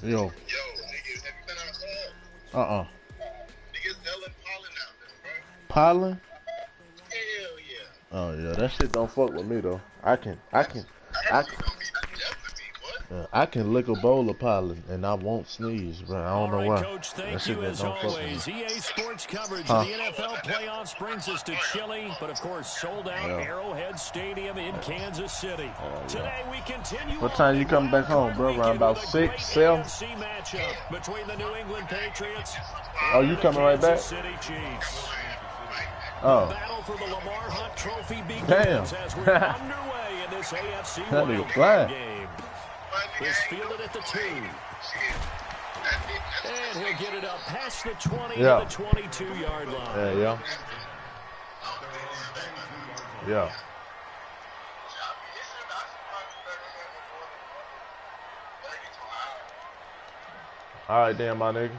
Yo. Yo, niggas, have you been outside? Niggas selling pollen out there, bro. Pollen? Hell yeah. Oh yeah, that shit don't fuck with me though. I can lick a bowl of pollen and I won't sneeze, bro. I don't know why. Coach, thank that shit you as don't fuck always. with me. EA Sports coverage of the NFL playoffs brings us to Chile, but of course sold out Arrowhead Stadium in Kansas City. Today we continue. What time you coming back home, bro? Around about 6, 7? Matchup between the New England Patriots. Oh, you coming right back? City Chiefs. Oh. The battle for the Lamar Hunt Trophy begins as we're underway in this AFC Wildcard game. This fielded at the 2. And he'll get it up past the 20 to the 22-yard line. Yeah. All right, damn, my nigga.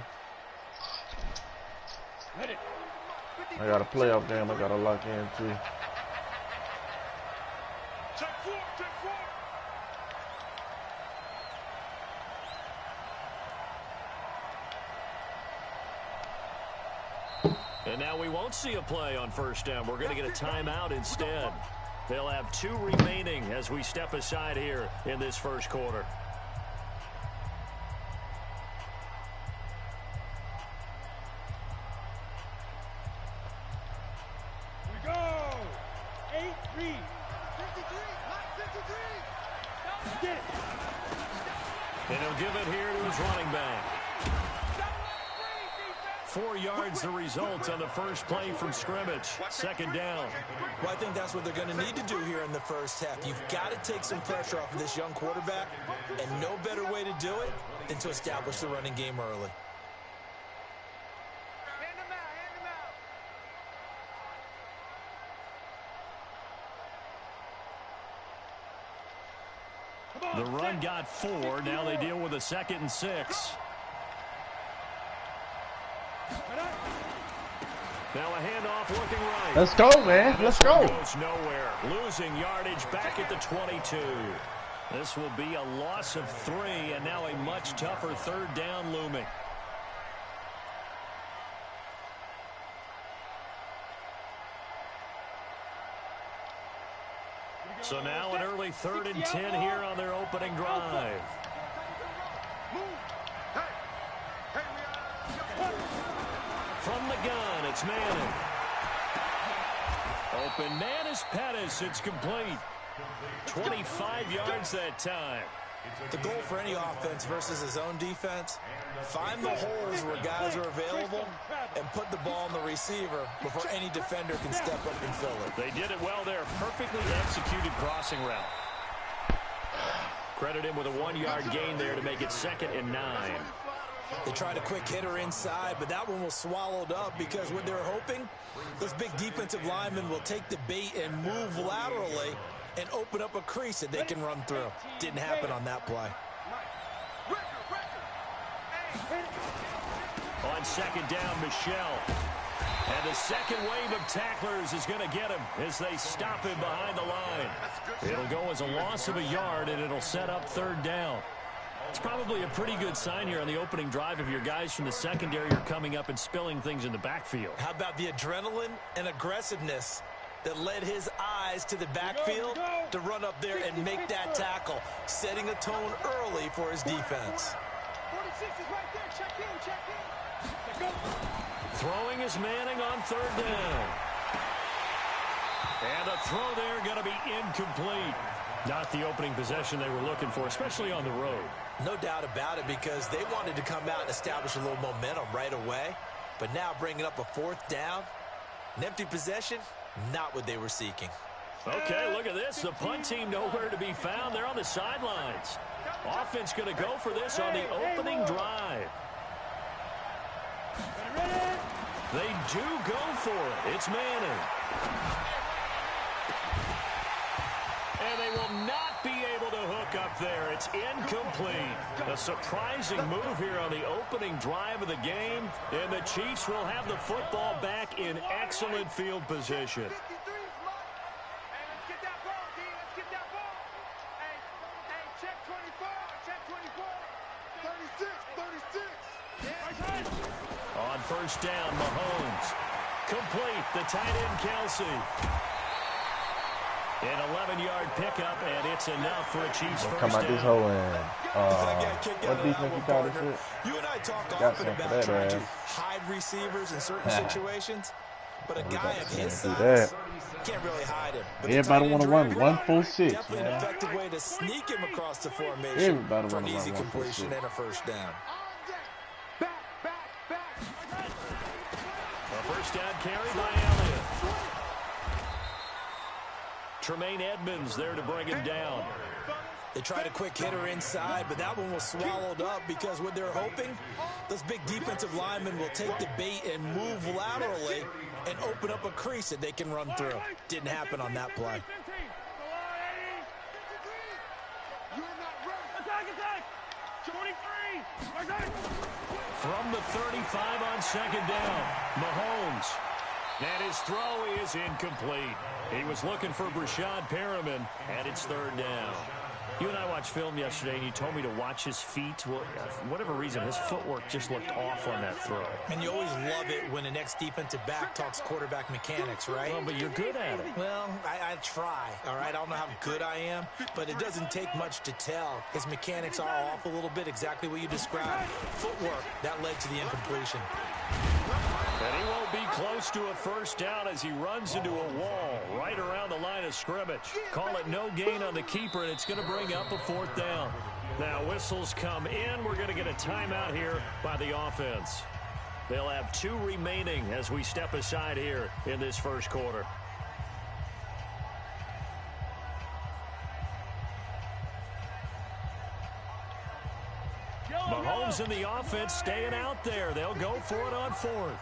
I got a playoff game I got to lock in, too. And now we won't see a play on first down. We're going to get a timeout instead. They'll have 2 remaining as we step aside here in this first quarter. We go! 8-3. 53. And he'll give it here to his running back. 4 yards the result on the first play from scrimmage. Second down. Well, I think that's what they're going to need to do here in the first half. You've got to take some pressure off of this young quarterback, and no better way to do it than to establish the running game early. The run got 4. Now they deal with a 2nd and 6. Now a handoff looking right. Let's go, man. Let's go. Goes nowhere. Losing yardage back at the 22. This will be a loss of 3, and now a much tougher third down looming. So now an early 3rd and 10 here on their opening drive. From the gun, it's Manning. Open man is Pettis. It's complete. 25 yards that time. The goal for any offense versus his own defense, find the holes where guys are available and put the ball on the receiver before any defender can step up and fill it. They did it well there. Perfectly executed crossing route. Credit him with a 1-yard gain there to make it 2nd and 9. They tried a quick hitter inside, but that one was swallowed up because what they're hoping, those big defensive linemen will take the bait and move laterally and open up a crease that they can run through. Didn't happen on that play. On 2nd down, Michelle. And the second wave of tacklers is going to get him as they stop him behind the line. It'll go as a loss of a yard, and it'll set up 3rd down. It's probably a pretty good sign here on the opening drive of your guys from the secondary are coming up and spilling things in the backfield. How about the adrenaline and aggressiveness that led his eyes to the backfield to run up there and make that tackle, setting a tone early for his defense. 46 is right there. Check in. Throwing is Manning on 3rd down. And a throw there going to be incomplete. Not the opening possession they were looking for, especially on the road. No doubt about it, because they wanted to come out and establish a little momentum right away. But now bringing up a 4th down, an empty possession, not what they were seeking. Okay, look at this. The punt team nowhere to be found. They're on the sidelines. Offense going to go for this on the opening drive. They do go for it. It's Manning. And they will not be able to hook up there. It's incomplete. A surprising move here on the opening drive of the game. And the Chiefs will have the football back in excellent field position. Hey, let's get that ball, D. Let's get that ball. Hey, check 24. Check 24. 36. first down. Mahomes. Complete. The tight end, Kelsey. An 11-yard pickup, and it's enough for a Chiefs first down. Come out this hole and what defense you call this shit? You and I talk often about trying to hide receivers in certain situations, but a guy of his size can't really hide him. But everybody want to run 1-4-6. Definitely an effective way to sneak him across the formation. Everybody for want an to easy run completion and a first down. A first down carry by Elliott. Tremaine Edmonds there to bring him down. They tried a quick hitter inside, but that one was swallowed up because what they're hoping, those big defensive linemen will take the bait and move laterally and open up a crease that they can run through. Didn't happen on that play. From the 35 on second down, Mahomes. And his throw is incomplete. He was looking for Brashad Perriman, and it's third down. You and I watched film yesterday, and you told me to watch his feet. Well, for whatever reason, his footwork just looked off on that throw. And you always love it when the next defensive back talks quarterback mechanics, right? Well, but you're good at it. Well, I try, all right? I don't know how good I am, but it doesn't take much to tell. His mechanics are off a little bit, exactly what you described. Footwork, that led to the incompletion. And he won't be close to a first down as he runs into a wall right around the line of scrimmage. Call it no gain on the keeper, and it's going to bring up a fourth down. Now whistles come in. We're going to get a timeout here by the offense. They'll have 2 remaining as we step aside here in this first quarter. Mahomes and the offense staying out there. They'll go for it on fourth.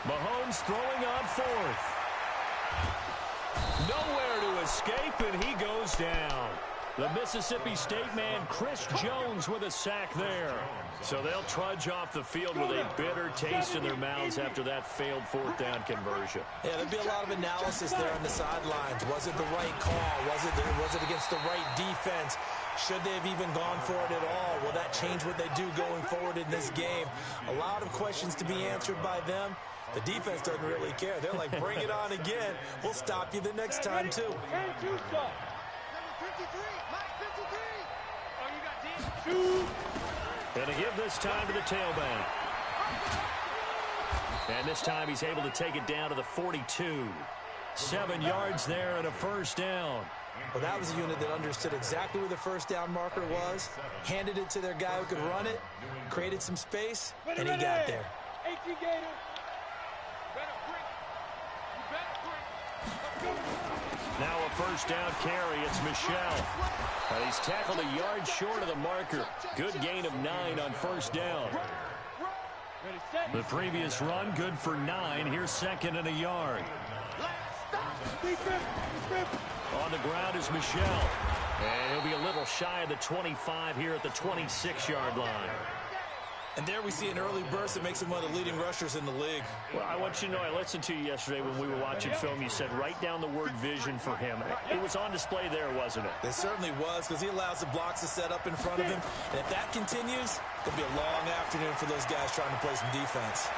Mahomes throwing on fourth. Nowhere to escape, and he goes down. The Mississippi State man, Chris Jones, with a sack there. So they'll trudge off the field with a bitter taste in their mouths after that failed fourth down conversion. Yeah, there'll be a lot of analysis there on the sidelines. Was it the right call? Was it against the right defense? Should they have even gone for it at all? Will that change what they do going forward in this game? A lot of questions to be answered by them. The defense doesn't really care. They're like, bring it on again. We'll stop you the next time, too. Going to give this time to the tailback. And this time he's able to take it down to the 42. 7 yards there and a first down. Well, that was a unit that understood exactly where the first down marker was, handed it to their guy who could run it, created some space, and he got there. Now a first down carry. It's Michel. And he's tackled a yard short of the marker. Good gain of 9 on first down. The previous run, good for 9. Here's second and a yard. On the ground is Michel. And he'll be a little shy of the 25 here at the 26-yard line. And there we see an early burst that makes him one of the leading rushers in the league. Well, I want you to know, I listened to you yesterday when we were watching film. You said write down the word vision for him. It was on display there, wasn't it? It certainly was, because he allows the blocks to set up in front of him. And if that continues, it'll be a long afternoon for those guys trying to play some defense.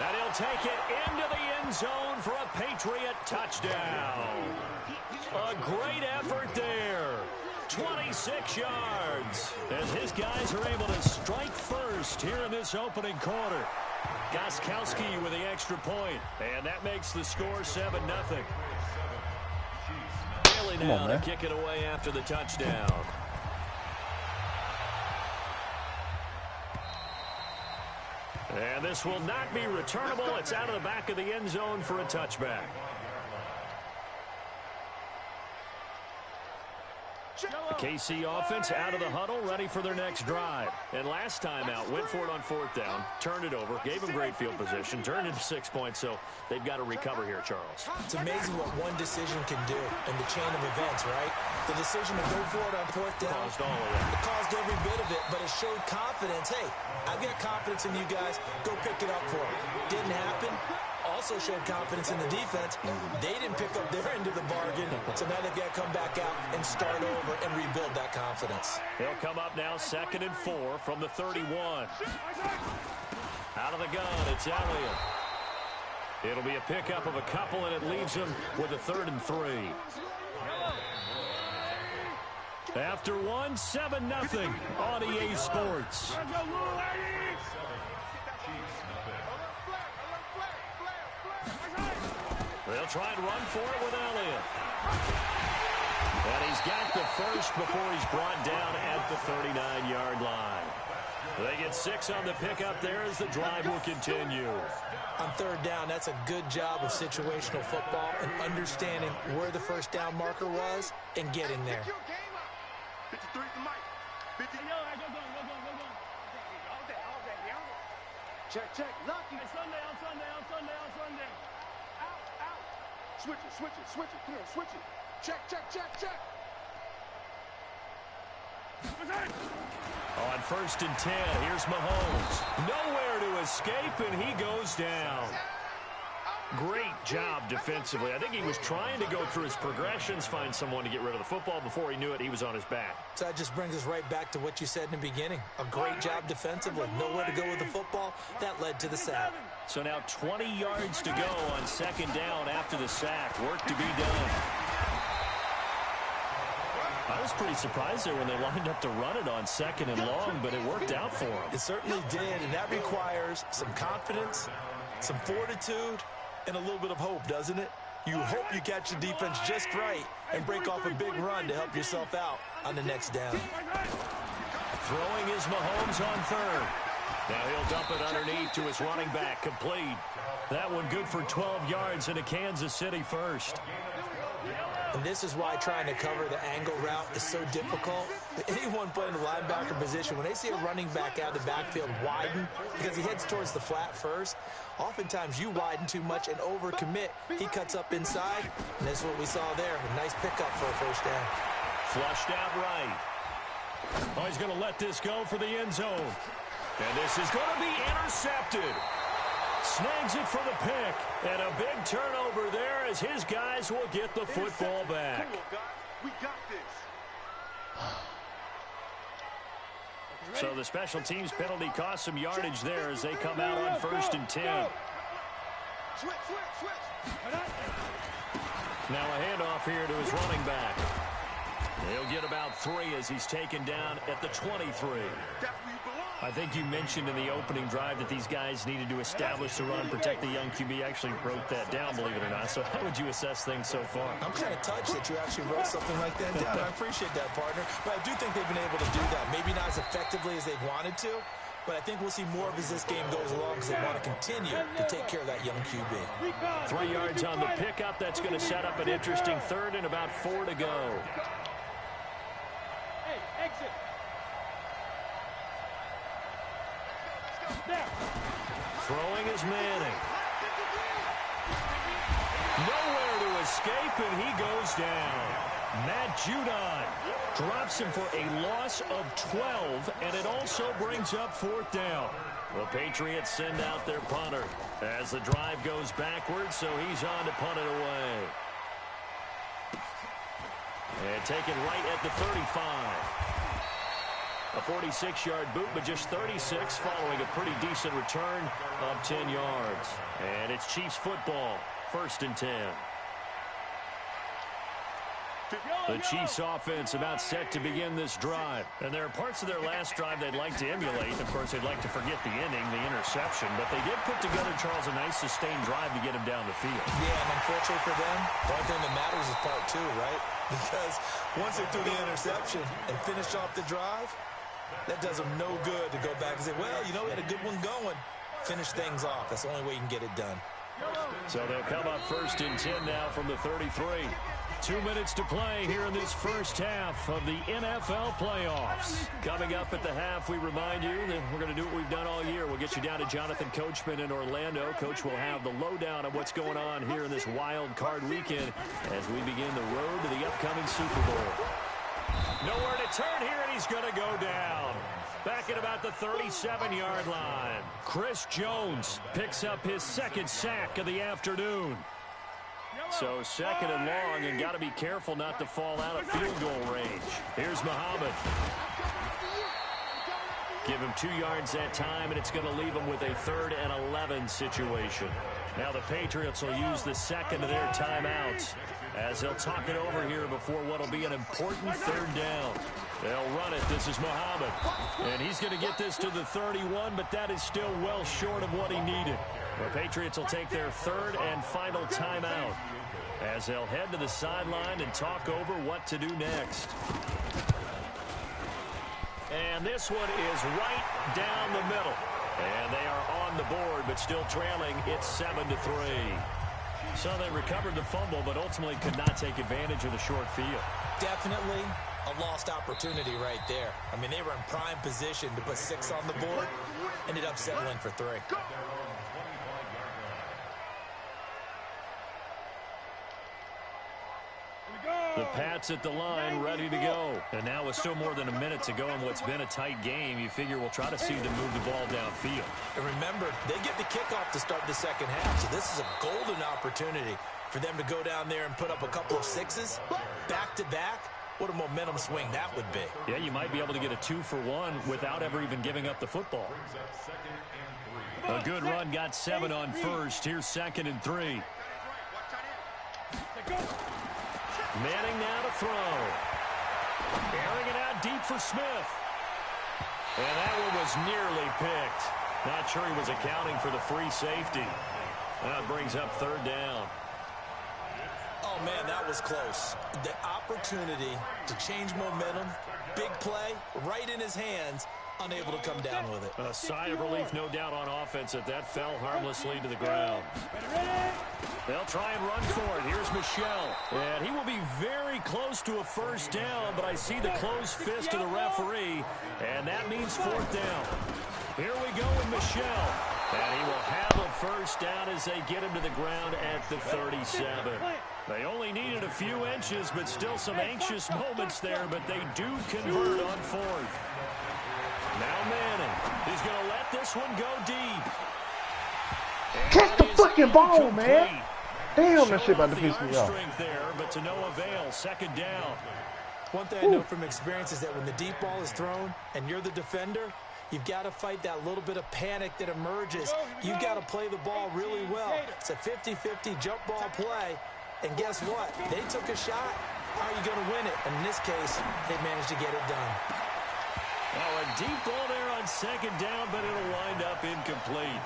And he'll take it into the end zone for a Patriot touchdown. A great effort there. 26 yards as his guys are able to strike first here in this opening quarter. Gostkowski with the extra point, and that makes the score 7-0. Bailey now to kick it away after the touchdown. And this will not be returnable. It's out of the back of the end zone for a touchback. The KC offense out of the huddle, ready for their next drive. And last time out, went for it on fourth down, turned it over, gave them great field position, turned into 6 points, so they've got to recover here, Charles. It's amazing what one decision can do in the chain of events, right? The decision to go for it on fourth down caused all of it. It caused every bit of it, but it showed confidence. Hey, I've got confidence in you guys. Go pick it up for it. Didn't happen. also showed confidence in the defense. They didn't pick up their end of the bargain, so now they've got to come back out and start over and rebuild that confidence. He'll come up now 2nd and 4 from the 31. Out of the gun, it's Elliott. It'll be a pickup of a couple, and it leaves him with a 3rd and 3. After 1, 7-0 on EA Sports. They'll try and run for it with Elliott. And he's got the first before he's brought down at the 39-yard line. They get 6 on the pickup there as the drive will continue. On 3rd down, that's a good job of situational football and understanding where the first down marker was and getting there. 53 to Mike. 50. Check, check. Lucky. Hey, Sunday. Out. Switch it. Come on, switch it. Check. On 1st and 10, here's Mahomes. Nowhere to escape, and he goes down. Great job defensively. I think he was trying to go through his progressions, find someone to get rid of the football. Before he knew it, he was on his back. So that just brings us right back to what you said in the beginning. A great job defensively. Nowhere to go with the football. That led to the sack. So now 20 yards to go on 2nd down after the sack. Work to be done. I was pretty surprised there when they lined up to run it on 2nd and long, but it worked out for them. It certainly did, and that requires some confidence, some fortitude, and a little bit of hope, doesn't it? You hope you catch the defense just right and break off a big run to help yourself out on the next down. Throwing is Mahomes on 3rd. Now he'll dump it underneath to his running back, complete. That one good for 12 yards into Kansas City first. And this is why trying to cover the angle route is so difficult. Anyone playing the linebacker position, when they see a running back out of the backfield widen, because he heads towards the flat first, oftentimes you widen too much and overcommit. He cuts up inside, and that's what we saw there. A nice pickup for a first down. Flushed out right. Oh, he's going to let this go for the end zone. And this is going to be intercepted. Snags it for the pick. And a big turnover there as his guys will get the football back. We got this. So the special teams penalty cost some yardage there as they come out on 1st and 10. Switch. Now a handoff here to his running back. He'll get about 3 as he's taken down at the 23. I think you mentioned in the opening drive that these guys needed to establish the run, protect the young QB. Actually wrote that down, believe it or not. So how would you assess things so far? I'm kind of touched that you actually wrote something like that down. I appreciate that, partner. But I do think they've been able to do that. Maybe not as effectively as they've wanted to, but I think we'll see more of as this game goes along because they want to continue to take care of that young QB. 3 yards on the pickup. That's going to set up an interesting 3rd and about 4 to go. Hey, exit. Throwing is Manning. Nowhere to escape, and he goes down. Matt Judon drops him for a loss of 12, and it also brings up 4th down. The Patriots send out their punter as the drive goes backwards, so he's on to punt it away. And taken right at the 35. A 46-yard boot, but just 36 following a pretty decent return of 10 yards. And it's Chiefs football, 1st and 10. The Chiefs offense about set to begin this drive. And there are parts of their last drive they'd like to emulate. Of course, they'd like to forget the inning, the interception. But they did put together, Charles, a nice sustained drive to get him down the field. Yeah, and unfortunately for them, the only thing that matters is part 2, right? Because once they threw the interception and finished off the drive, that does them no good to go back and say, well, you know, we had a good one going. Finish things off. That's the only way you can get it done. So they'll come up 1st and 10 now from the 33. 2 minutes to play here in this first half of the NFL playoffs. Coming up at the half, we remind you that we're going to do what we've done all year. We'll get you down to Jonathan Coachman in Orlando. Coach will have the lowdown of what's going on here in this wild card weekend as we begin the road to the upcoming Super Bowl. Nowhere to turn here, and he's going to go down. Back at about the 37-yard line. Chris Jones picks up his second sack of the afternoon. So second and long, and got to be careful not to fall out of field goal range. Here's Muhammad. Give him 2 yards that time, and it's going to leave him with a 3rd and 11 situation. Now the Patriots will use the second of their timeouts as they'll talk it over here before what will be an important 3rd down. They'll run it. This is Muhammad. And he's going to get this to the 31, but that is still well short of what he needed. The Patriots will take their 3rd and final timeout as they'll head to the sideline and talk over what to do next. And this one is right down the middle. And they are on the board, but still trailing. It's 7-3. So they recovered the fumble, but ultimately could not take advantage of the short field. Definitely a lost opportunity right there. I mean, they were in prime position to put 6 on the board. Ended up settling for 3. The Pats at the line, ready to go. And now with still more than a minute to go in what's been a tight game, you figure we'll try to see them move the ball downfield. And remember, they get the kickoff to start the second half, so this is a golden opportunity for them to go down there and put up a couple of 6s back-to-back. What a momentum swing that would be. Yeah, you might be able to get a 2-for-1 without ever even giving up the football. A good run, got 7 on first. Here's 2nd and 3. Manning now to throw. Airing it out deep for Smith. And that one was nearly picked. Not sure he was accounting for the free safety. That brings up 3rd down. Oh, man, that was close. The opportunity to change momentum, big play, right in his hands, unable to come down with it. A sigh of relief, no doubt, on offense that fell harmlessly to the ground. They'll try and run for it. Here's Michelle. And he will be very close to a 1st down, but I see the closed fist of the referee, and that means 4th down. Here we go with Michelle. And he will have a 1st down as they get him to the ground at the 37. They only needed a few inches, but still some anxious moments there, but they do convert on 4th. Now Manning. He's going to let this one go deep. Catch the fucking ball, man. Damn, that shit about to piss me off. There, but to no avail. 2nd down. One thing I know from experience is that when the deep ball is thrown and you're the defender, you've got to fight that little bit of panic that emerges. You've got to play the ball really well. It's a 50-50 jump ball play. And guess what? They took a shot. How are you going to win it? And in this case, they managed to get it done. Oh, a deep ball there on 2nd down, but it'll wind up incomplete.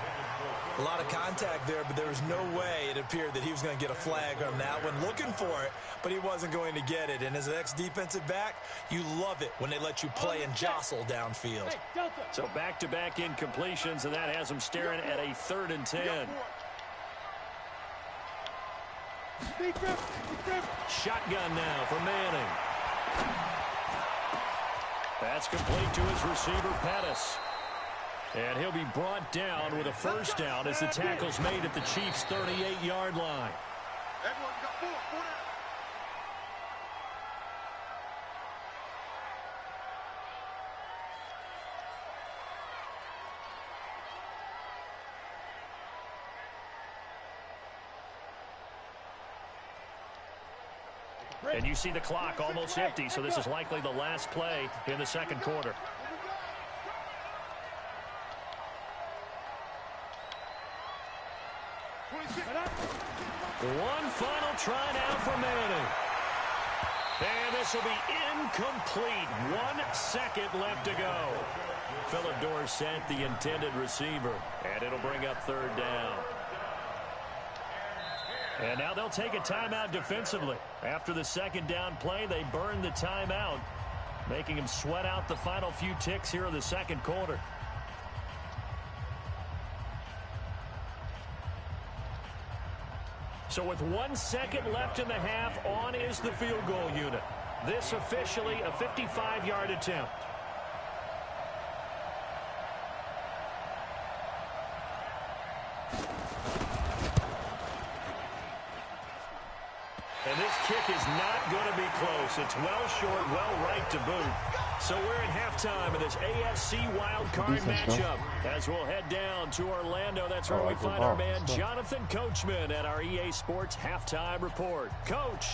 A lot of contact there, but there was no way it appeared that he was going to get a flag on that one. Looking for it, but he wasn't going to get it. And as an ex-defensive back, you love it when they let you play and jostle downfield. So back-to-back incompletions, and that has him staring at a 3rd and 10. Shotgun now for Manning. That's complete to his receiver, Pettis. And he'll be brought down with a 1st down as the tackle's made at the Chiefs' 38-yard line. And you see the clock almost empty, so this is likely the last play in the 2nd quarter. One final try now for Manning. And this will be incomplete. 1 second left to go. Philip Dorsett, the intended receiver. And it'll bring up 3rd down. And now they'll take a timeout defensively. After the 2nd down play, they burn the timeout, making him sweat out the final few ticks here in the 2nd quarter. So with 1 second left in the half, on is the field goal unit. This officially a 55-yard attempt. And this kick is not going to be close. It's well short, well right to boot. So we're at halftime of this AFC Wildcard matchup as we'll head down to Orlando. That's where we find our man Jonathan Coachman at our EA Sports Halftime Report. Coach.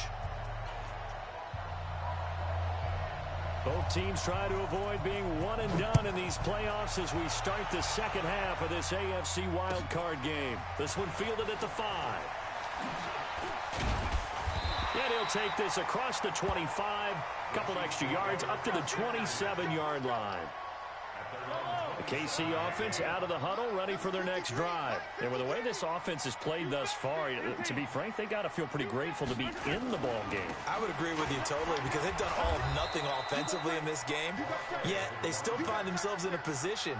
Both teams try to avoid being one and done in these playoffs as we start the second half of this AFC wildcard game. This one fielded at the 5. And he'll take this across the 25, couple extra yards up to the 27-yard line. The KC offense out of the huddle, ready for their next drive. And with the way this offense has played thus far, to be frank, they got to feel pretty grateful to be in the ball game. I would agree with you totally because they've done all of nothing offensively in this game, yet they still find themselves in a position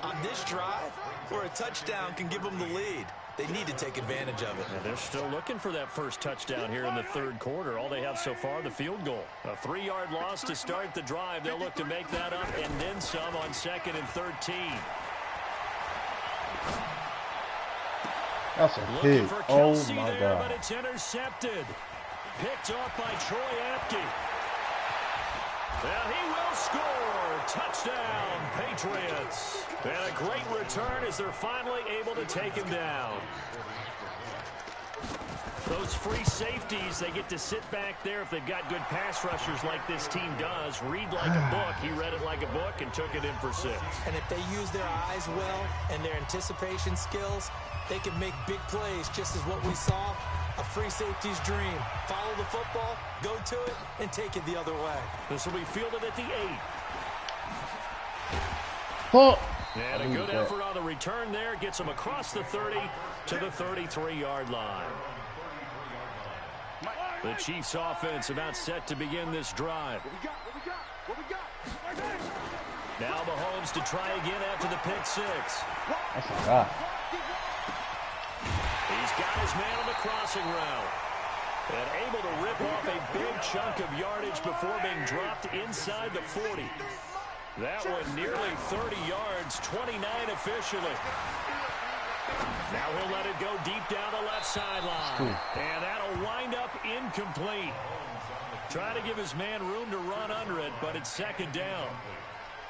on this drive where a touchdown can give them the lead. They need to take advantage of it. And they're still looking for that first touchdown here in the third quarter. All they have so far, the field goal. A 3-yard loss to start the drive. They'll look to make that up and then some on 2nd and 13. That's a hit. Oh, my there, God. But it's intercepted. Picked off by Troy Apke. And he will score. Touchdown, Patriots. And a great return as they're finally able to take him down. Those free safeties, they get to sit back there if they've got good pass rushers like this team does. Read like a book. He read it like a book and took it in for 6. And if they use their eyes well and their anticipation skills, they can make big plays, just as what we saw. A free safety's dream. Follow the football, go to it, and take it the other way. This will be fielded at the 8. Oh. And a good effort on the return there. Gets him across the 30 to the 33-yard line. The Chiefs offense about set to begin this drive. Now Mahomes to try again after the pick 6. That's a lot. He's got his man on the crossing route. And able to rip off a big chunk of yardage before being dropped inside the 40. That one nearly 30 yards, 29 officially. Now he'll let it go deep down the left sideline. And that'll wind up incomplete. Trying to give his man room to run under it, but it's 2nd down.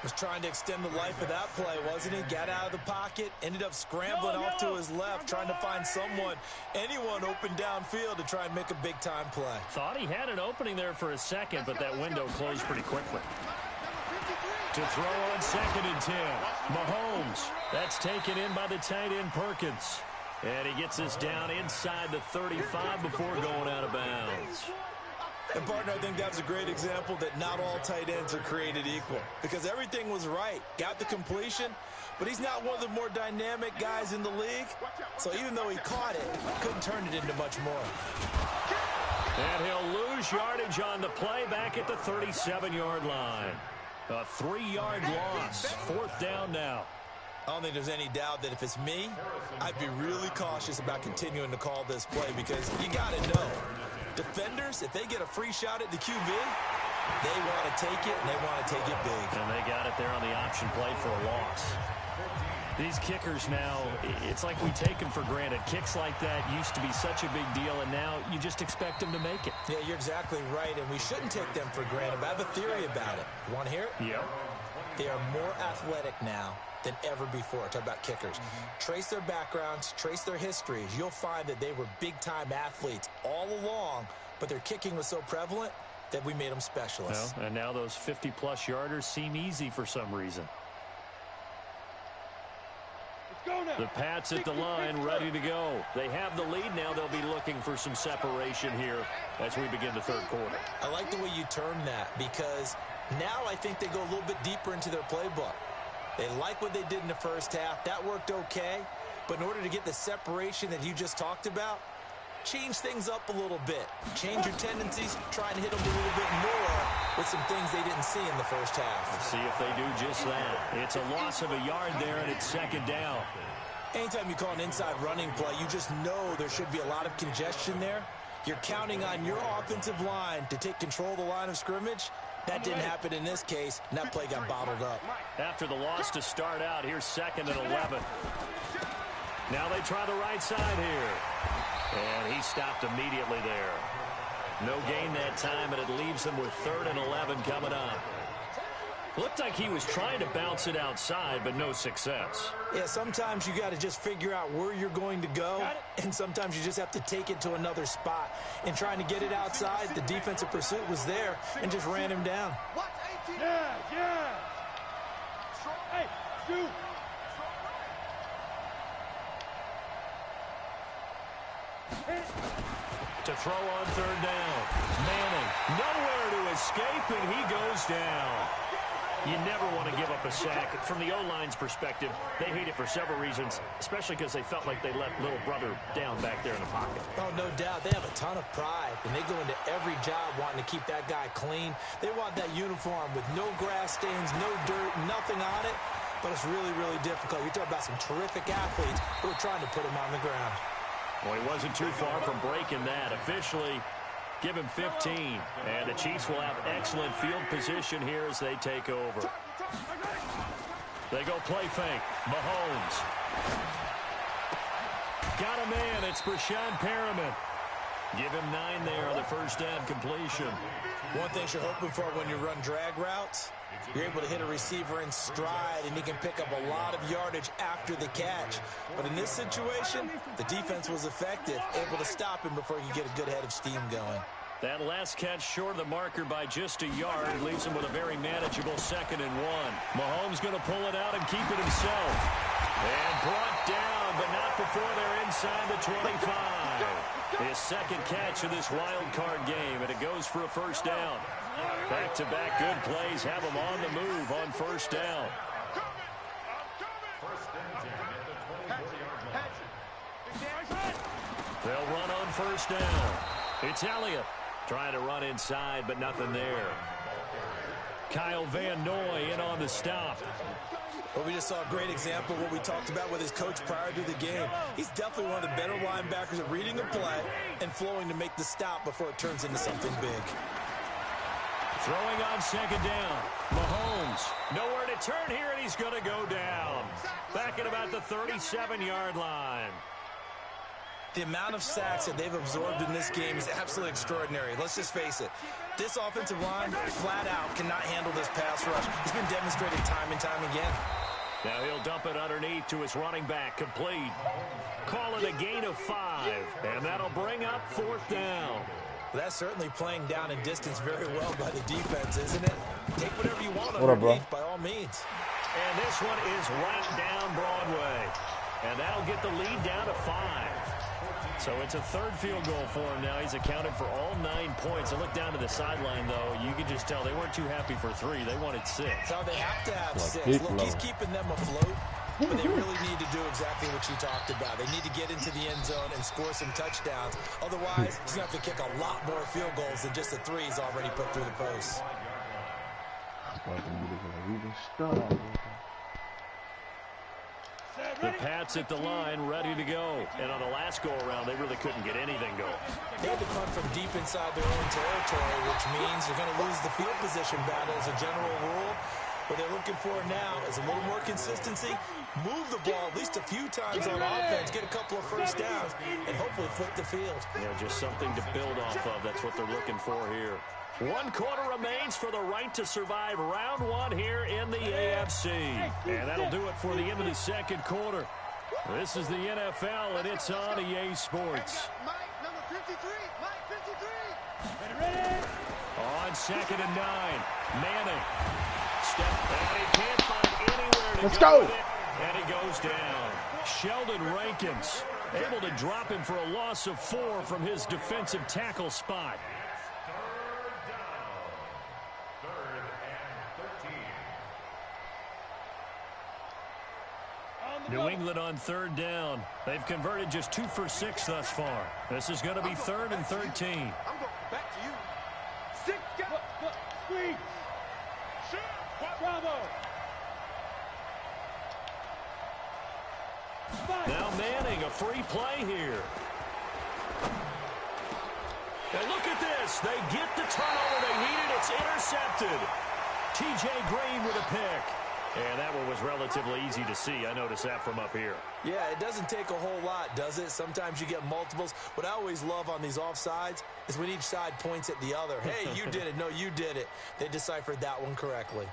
Was trying to extend the life of that play, wasn't he? Got out of the pocket, ended up scrambling off to his left, trying to find anyone open downfield to try and make a big-time play. Thought he had an opening there for a second, but that window closed pretty quickly. To throw on 2nd and 10. Mahomes. That's taken in by the tight end Perkins. And he gets us down inside the 35 before going out of bounds. And, partner, I think that's a great example that not all tight ends are created equal. Because everything was right. Got the completion, but he's not one of the more dynamic guys in the league. So even though he caught it, couldn't turn it into much more. And he'll lose yardage on the play back at the 37-yard line. A 3-yard loss. 4th down now. I don't think there's any doubt that if it's me, I'd be really cautious about continuing to call this play because you got to know. Defenders, if they get a free shot at the QB, they want to take it, and they want to take it big. And they got it there on the option play for a loss. These kickers now, it's like we take them for granted. Kicks like that used to be such a big deal, and now you just expect them to make it. Yeah, you're exactly right, and we shouldn't take them for granted. But I have a theory about it. You want to hear it? Yeah. They are more athletic now than ever before. Talk about kickers. Trace their backgrounds, trace their histories. You'll find that they were big-time athletes all along, but their kicking was so prevalent that we made them specialists. Well, and now those 50-plus yarders seem easy for some reason. The Pats at the line, ready to go. They have the lead now. They'll be looking for some separation here as we begin the third quarter. I like the way you term that because now I think they go a little bit deeper into their playbook. They like what they did in the first half. That worked okay. But in order to get the separation that you just talked about, change things up a little bit. Change your tendencies. Try and hit them a little bit more with some things they didn't see in the first half. Let's see if they do just that. It's a loss of a yard there, and it's 2nd down. Anytime you call an inside running play, you just know there should be a lot of congestion there. You're counting on your offensive line to take control of the line of scrimmage. That didn't happen in this case, and that play got bottled up. After the loss to start out, here's 2nd and 11. Now they try the right side here. And he stopped immediately there. No gain that time, and it leaves them with 3rd and 11 coming up. Looked like he was trying to bounce it outside, but no success. Yeah, sometimes you got to just figure out where you're going to go, and sometimes you just have to take it to another spot. In trying to get it outside, the defensive pursuit was there and just ran him down. Yeah. Hey, shoot. To throw on 3rd down. Manning, nowhere to escape, and he goes down. You never want to give up a sack. From the O-line's perspective, they hate it for several reasons, especially because they felt like they let little brother down back there in the pocket. Oh, no doubt. They have a ton of pride, and they go into every job wanting to keep that guy clean. They want that uniform with no grass stains, no dirt, nothing on it, but it's really, really difficult. You're talking about some terrific athletes who are trying to put him on the ground. Well, he wasn't too far from breaking that. Officially, give him 15. And the Chiefs will have excellent field position here as they take over. They go play fake. Mahomes. Got a man. It's Brashad Perriman. Give him 9 there on the first down completion. One thing you're hoping for when you run drag routes, you're able to hit a receiver in stride, and he can pick up a lot of yardage after the catch. But in this situation, the defense was effective, able to stop him before he could get a good head of steam going. That last catch short of the marker by just a yard leaves him with a very manageable 2nd and 1. Mahomes going to pull it out and keep it himself. And brought down, but not before they're inside the 25. His 2nd catch of this wild card game, and it goes for a first down. Back-to-back good plays have him on the move on first down. They'll run on first down. It's Elliott trying to run inside, but nothing there. Kyle Van Noy in on the stop. Well, we just saw a great example of what we talked about with his coach prior to the game. He's definitely one of the better linebackers at reading a play and flowing to make the stop before it turns into something big. Throwing on 2nd down. Mahomes. Nowhere to turn here, and he's going to go down. Back at about the 37-yard line. The amount of sacks that they've absorbed in this game is absolutely extraordinary. Let's just face it. This offensive line, flat out, cannot handle this pass rush. It's been demonstrated time and time again. Now he'll dump it underneath to his running back. Complete. Call it a gain of 5. And that'll bring up 4th down. Well, that's certainly playing down and distance very well by the defense, isn't it? Take whatever you want underneath, by all means. And this one is right down Broadway. And that'll get the lead down to 5. So it's a 3rd field goal for him now. He's accounted for all 9 points. And look down to the sideline, though. You can just tell they weren't too happy for 3. They wanted 6. So they have to have 6. Look, he's keeping them afloat. But they really need to do exactly what you talked about. They need to get into the end zone and score some touchdowns. Otherwise, he's going to have to kick a lot more field goals than just the 3 he's already put through the post. The Pats at the line, ready to go. And on the last go-around, they really couldn't get anything going. They had to punt from deep inside their own territory, which means they're going to lose the field position battle as a general rule. What they're looking for now is a little more consistency, move the ball at least a few times on offense, get a couple of first downs, and hopefully flip the field. Yeah, just something to build off of. That's what they're looking for here. 1 quarter remains for the right to survive round 1 here in the AFC. And that'll do it for the end of the 2nd quarter. This is the NFL, and it's on EA Sports. Mike, number 53. Mike, 53. Ready? On 2nd and 9, Manning. Step, and he can't find anywhere to go with it, and he goes down. Sheldon Rankins able to drop him for a loss of 4 from his defensive tackle spot. New England on 3rd down. They've converted just 2 for 6 thus far. This is going to be 3rd and 13. I'm going back to you. 6 guys. Squeeze. Bravo. Now Manning, a free play here. And look at this. They get the turnover they needed. It's intercepted. T.J. Green with a pick. And that one was relatively easy to see. I noticed that from up here. Yeah, it doesn't take a whole lot, does it? Sometimes you get multiples. What I always love on these offsides is when each side points at the other. Hey, you did it. No, you did it. They deciphered that one correctly.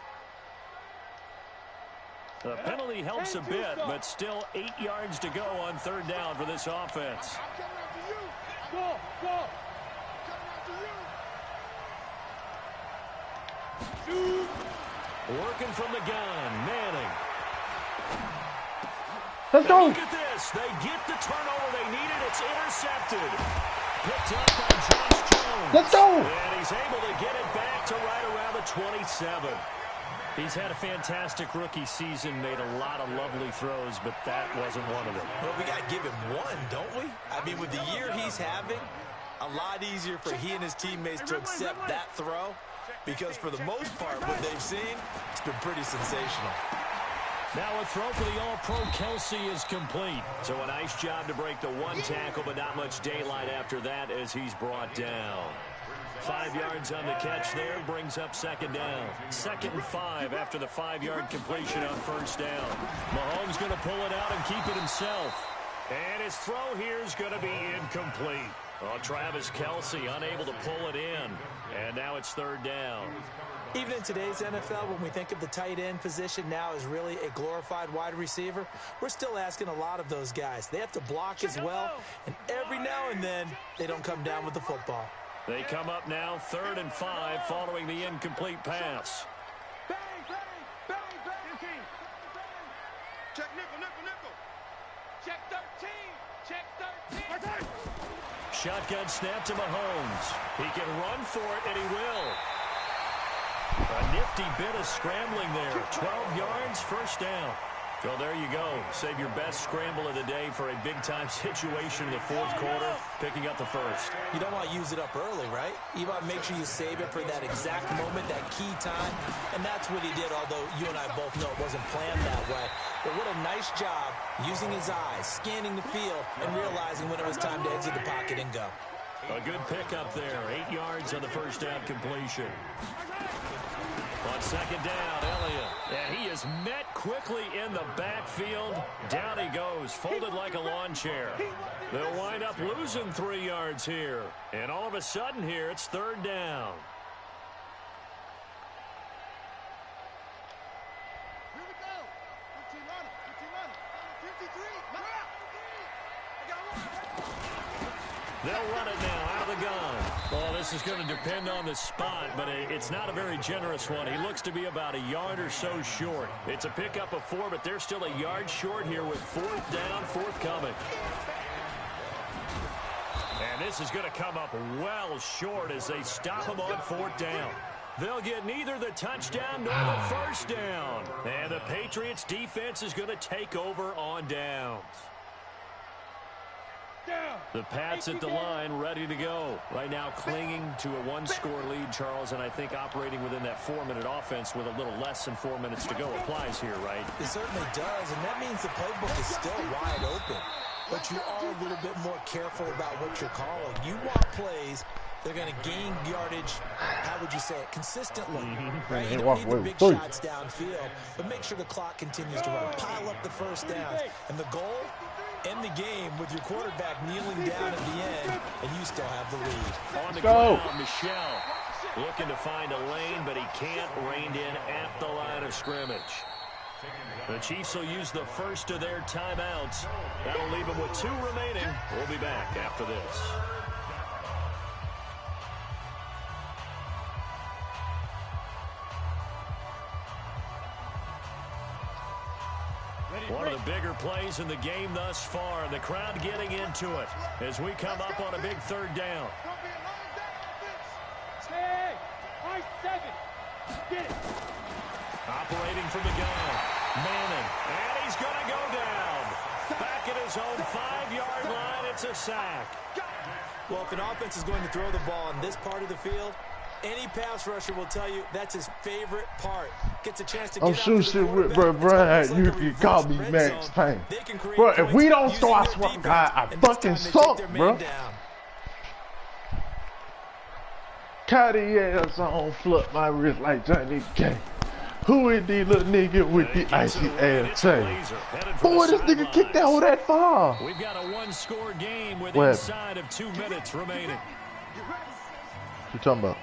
The penalty helps a bit, but still 8 yards to go on 3rd down for this offense. Working from the gun, Manning. Let's go. Look at this. They get the turnover they needed. It's intercepted. Picked up by Josh Jones. Let's go. And he's able to get it back to right around the 27. He's had a fantastic rookie season, made a lot of lovely throws, but that wasn't one of them. Well, we got to give him one, don't we? I mean, with the year he's having, a lot easier for he and his teammates to accept that throw, because for the most part, what they've seen, it's been pretty sensational. Now a throw for the All-Pro Kelsey is complete. So a nice job to break the one tackle, but not much daylight after that as he's brought down. 5 yards on the catch there, brings up 2nd down. 2nd and 5 after the 5-yard completion on 1st down. Mahomes going to pull it out and keep it himself. And his throw here is going to be incomplete. Well, Travis Kelsey unable to pull it in. And now it's 3rd down. Even in today's NFL, when we think of the tight end position now as really a glorified wide receiver, we're still asking a lot of those guys. They have to block as well, and every now and then, they don't come down with the football. They come up now 3rd and 5 following the incomplete pass. Bang, bang, bang, bang. Check nickel, nickel, nickel. Check 13. Check 13. Shotgun snap to Mahomes. He can run for it, and he will. A nifty bit of scrambling there. 12 yards, 1st down. So there you go. Save your best scramble of the day for a big-time situation in the 4th quarter, picking up the 1st. You don't want to use it up early, right? You want to make sure you save it for that exact moment, that key time. And that's what he did, although you and I both know it wasn't planned that way. But what a nice job using his eyes, scanning the field, and realizing when it was time to exit the pocket and go. A good pickup there. 8 yards on the 1st down completion. On 2nd down, Elliott. And he is met quickly in the backfield. Down he goes, folded like a lawn chair. They'll wind up losing 3 yards here. And all of a sudden here, it's 3rd down. Here we go. 15 running. 15 running. 53. They'll run it now out of the gun. Well, this is going to depend on the spot, but it's not a very generous one. He looks to be about a yard or so short. It's a pickup of 4, but they're still a yard short here with 4th down, forthcoming. And this is going to come up well short as they stop him on 4th down. They'll get neither the touchdown nor the 1st down. And the Patriots defense is going to take over on downs. The Pats at the line, ready to go. Right now clinging to a 1-score lead, Charles, and I think operating within that 4-minute offense with a little less than 4 minutes to go applies here, right? It certainly does, and that means the playbook is still wide open. But you are a little bit more careful about what you're calling. You want plays they're going to gain yardage, how would you say it, consistently. Right? You don't need the big shots downfield, but make sure the clock continues to run. Pile up the 1st downs. And the goal, end the game with your quarterback kneeling down at the end, and you still have the lead. On the ground, Michelle looking to find a lane, but he can't. Reined in at the line of scrimmage. The Chiefs will use the first of their timeouts. That'll leave them with 2 remaining. We'll be back after this. One of the bigger plays in the game thus far. The crowd getting into it as we come up on a big 3rd down. Operating from the gun. Manning. And he's going to go down. Back at his own 5-yard line. It's a sack. Well, if an offense is going to throw the ball in this part of the field, any pass rusher will tell you that's his favorite part. Gets a chance to get out shooting shit with bro, Brian. You can call me Max Payne. Bro, if we don't score, I swear to God, I fucking suck, bro. Cardi ass on, flip my wrist like Johnny K. Who is the little nigga with the icy ass chain? Boy, this nigga kicked out that far. We've got a one-score game with What? inside of 2 minutes remaining. What you talking about?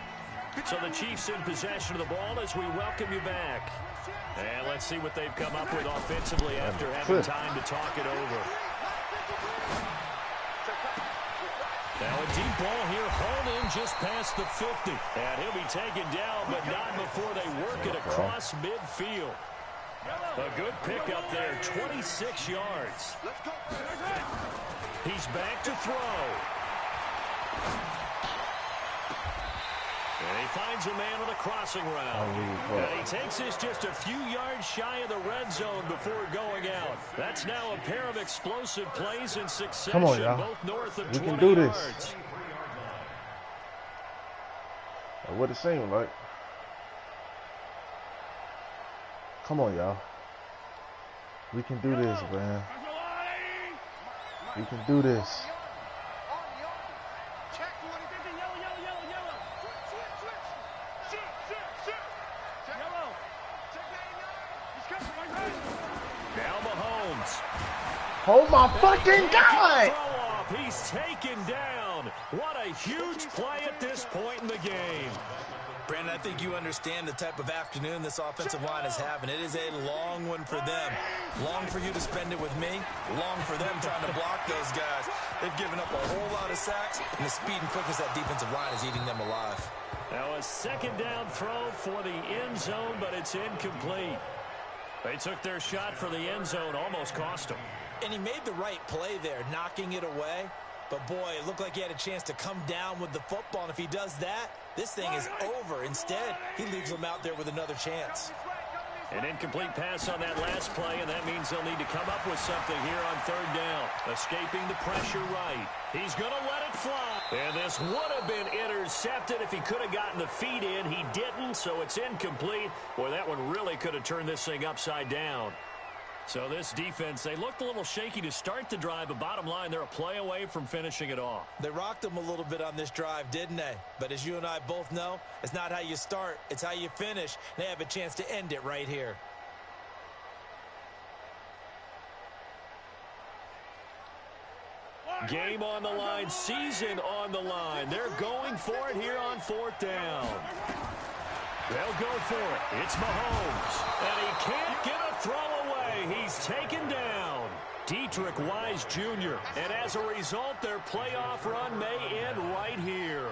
So the Chiefs in possession of the ball as we welcome you back. And let's see what they've come up with offensively after having time to talk it over. Now a deep ball here, hauled in just past the 50. And he'll be taken down, but not before they work it across midfield. A good pickup there, 26 yards. He's back to throw. And he finds a man on the crossing route. And he takes this just a few yards shy of the red zone before going out. That's now a pair of explosive plays in succession, Come on, y'all. both north of We 20 can do this. yards. What it seemed like. Come on, y'all. We can do this, man. We can do this. Now Mahomes. Oh my fucking God! He's taken down. What a huge play at this point in the game. Brandon, I think you understand the type of afternoon this offensive line is having. It is a long one for them. Long for you to spend it with me. Long for them trying to block those guys. They've given up a whole lot of sacks, and the speed and quickness of that defensive line is eating them alive. Now a second down throw for the end zone, but it's incomplete. They took their shot for the end zone, almost cost them. And he made the right play there, knocking it away. But, boy, it looked like he had a chance to come down with the football. And if he does that, this thing is over. Instead, he leaves them out there with another chance. An incomplete pass on that last play, and that means they'll need to come up with something here on third down. Escaping the pressure right. He's going to let it fly. And this would have been intercepted if he could have gotten the feet in. He didn't, so it's incomplete. Boy, that one really could have turned this thing upside down. So this defense, they looked a little shaky to start the drive, but bottom line, they're a play away from finishing it off. They rocked them a little bit on this drive, didn't they? But as you and I both know, it's not how you start, it's how you finish. They have a chance to end it right here. Game on the line, season on the line. They're going for it here on fourth down. They'll go for it. It's Mahomes. And he can't get a throw away. He's taken down. Dietrich Wise Jr. And as a result, their playoff run may end right here.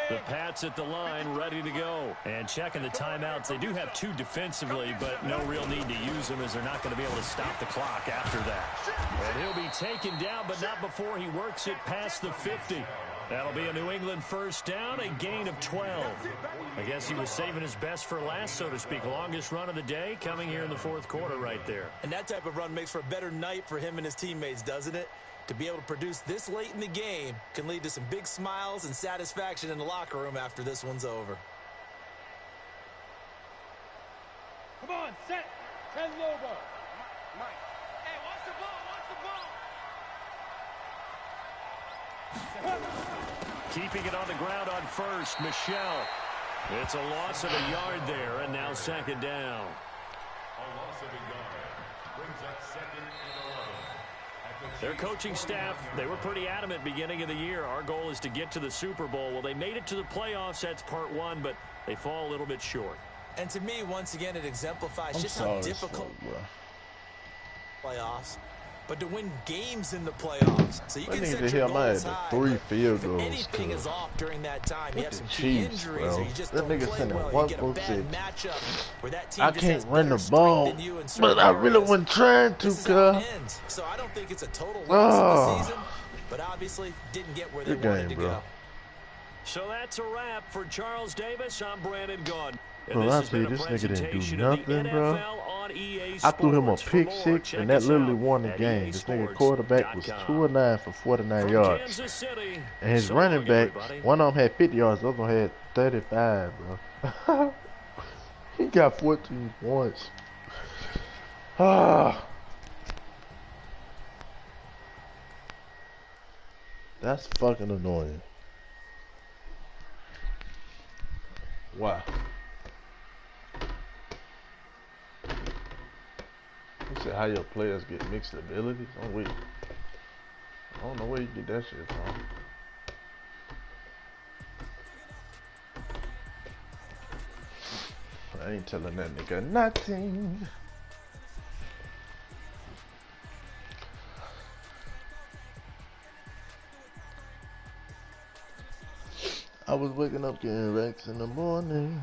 The Pats at the line, ready to go. And checking the timeouts. They do have two defensively, but no real need to use them as they're not going to be able to stop the clock after that. And he'll be taken down, but not before he works it past the 50. That'll be a New England first down, a gain of 12. I guess he was saving his best for last, so to speak. Longest run of the day coming here in the fourth quarter right there. And that type of run makes for a better night for him and his teammates, doesn't it? To be able to produce this late in the game can lead to some big smiles and satisfaction in the locker room after this one's over. Come on, set. 10 logo. Mike. Hey, watch the ball, Keeping it on the ground on first, Michelle. It's a loss of a yard there, and now second down. A loss of a yard brings up second and 11. Their coaching staff, they were pretty adamant beginning of the year. Our goal is to get to the Super Bowl. Well, they made it to the playoffs. That's part one, but they fall a little bit short. And to me, once again, it exemplifies just how difficult playoffs. But to win games in the playoffs, so you can set your goals high. 3 field goals. If anything is off during that time, you have some key Chiefs, injuries, or you just that don't nigga play sending well. You get a bad 1-6. matchup where that team I just can't has run the better ball, strength than you in certain but I really areas. wasn't trying to, This is how it cuz. ends. So I don't think it's a total loss of the season, but obviously didn't get where they wanted to go. So that's a wrap for Charles Davis. I'm Brandon Gaudin. Bro, I tell you, this nigga didn't do nothing, bro. I threw him a pick six, and that literally won the game. This nigga quarterback was 2 of 9 for 49 yards. And his running back, one of them had 50 yards, the other one had 35, bro. He got 14 points. That's fucking annoying. Why? You said how your players get mixed abilities? Oh wait. I don't know where you get that shit from. I ain't telling that nigga nothing. I was waking up getting racks in the morning.